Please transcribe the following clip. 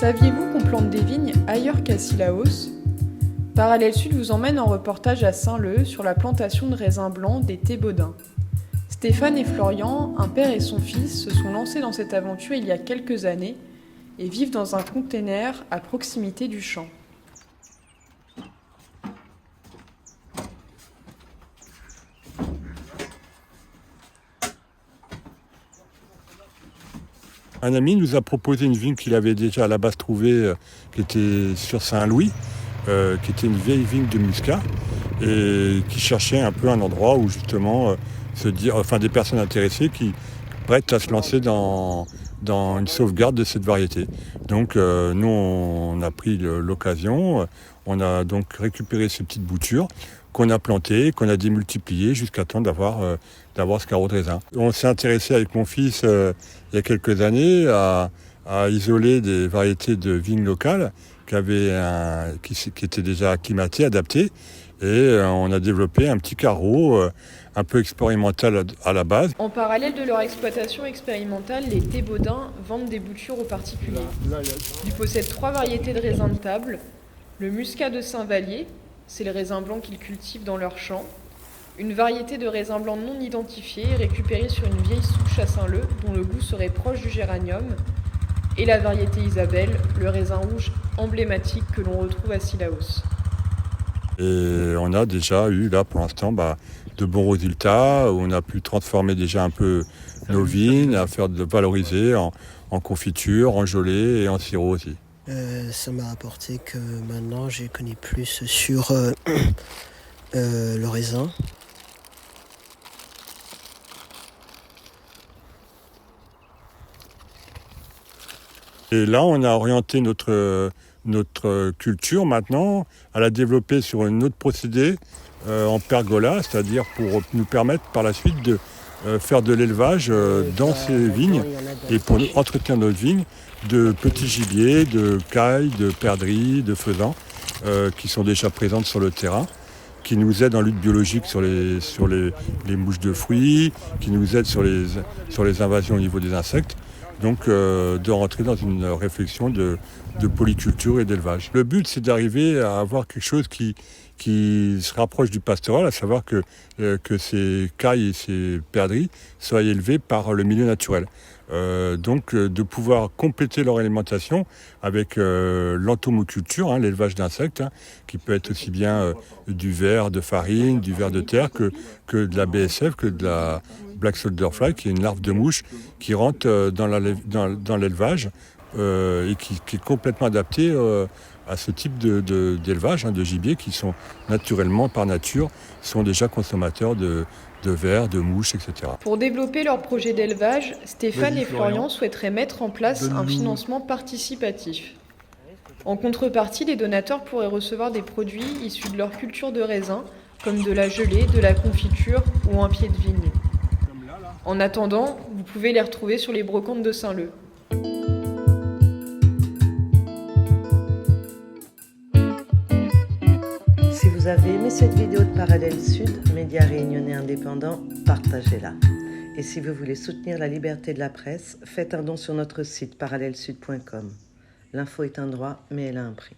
Saviez-vous qu'on plante des vignes ailleurs qu'à Cilaos ? Parallèle Sud vous emmène en reportage à Saint-Leu sur la plantation de raisins blancs des Thébaudins. Stéphane et Florian, un père et son fils, se sont lancés dans cette aventure il y a quelques années et vivent dans un container à proximité du champ. Un ami nous a proposé une vigne qu'il avait déjà à la base trouvée, qui était sur Saint-Louis, qui était une vieille vigne de muscat, et qui cherchait un peu un endroit où justement des personnes intéressées qui prêtent à se lancer dans une sauvegarde de cette variété. Donc nous on a pris l'occasion, on a donc récupéré ces petites boutures qu'on a plantées, qu'on a démultipliées jusqu'à temps d'avoir ce carreau de raisin. On s'est intéressé avec mon fils il y a quelques années à isoler des variétés de vignes locales qui étaient déjà acclimatées, adaptées, et on a développé un petit carreau un peu expérimental à la base. En parallèle de leur exploitation expérimentale, les Thébaudins vendent des boutures aux particuliers. Ils possèdent 3 variétés de raisins de table. Le muscat de Saint-Vallier, c'est le raisin blanc qu'ils cultivent dans leur champ. Une variété de raisin blanc non identifiée, récupérée sur une vieille souche à Saint-Leu, dont le goût serait proche du géranium. Et la variété Isabelle, le raisin rouge emblématique que l'on retrouve à Cilaos. Et on a déjà eu là pour l'instant de bons résultats, où on a pu transformer déjà un peu nos vignes, à faire de valoriser en confiture, en gelée et en sirop aussi. Ça m'a apporté que maintenant j'ai connais plus sur le raisin. Et là, on a orienté notre culture maintenant à la développer sur un autre procédé en pergola, c'est-à-dire pour nous permettre par la suite de faire de l'élevage dans ces vignes et pour entretenir notre vigne de petits gibiers, de cailles, de perdrix, de faisans qui sont déjà présentes sur le terrain, qui nous aident en lutte biologique sur les mouches de fruits, qui nous aident sur les invasions au niveau des insectes. Donc de rentrer dans une réflexion de polyculture et d'élevage. Le but, c'est d'arriver à avoir quelque chose qui se rapproche du pastoral, à savoir que ces cailles et ces perdrix soient élevés par le milieu naturel. De pouvoir compléter leur alimentation avec l'entomoculture, l'élevage d'insectes, qui peut être aussi bien du ver de farine, du ver de terre, que de la BSF, que de la Black Soldier Fly, qui est une larve de mouche qui rentre dans l'élevage et qui est complètement adaptée à ce type d'élevage, de gibier, qui sont naturellement, par nature, sont déjà consommateurs de vers, de mouches, etc. Pour développer leur projet d'élevage, Stéphane et Florian souhaiteraient mettre en place un financement participatif. En contrepartie, les donateurs pourraient recevoir des produits issus de leur culture de raisin, comme de la gelée, de la confiture ou un pied de vigne. En attendant, vous pouvez les retrouver sur les brocantes de Saint-Leu. Si vous avez aimé cette vidéo de Parallèle Sud, média réunionnais indépendant, partagez-la. Et si vous voulez soutenir la liberté de la presse, faites un don sur notre site parallèlesud.com. L'info est un droit, mais elle a un prix.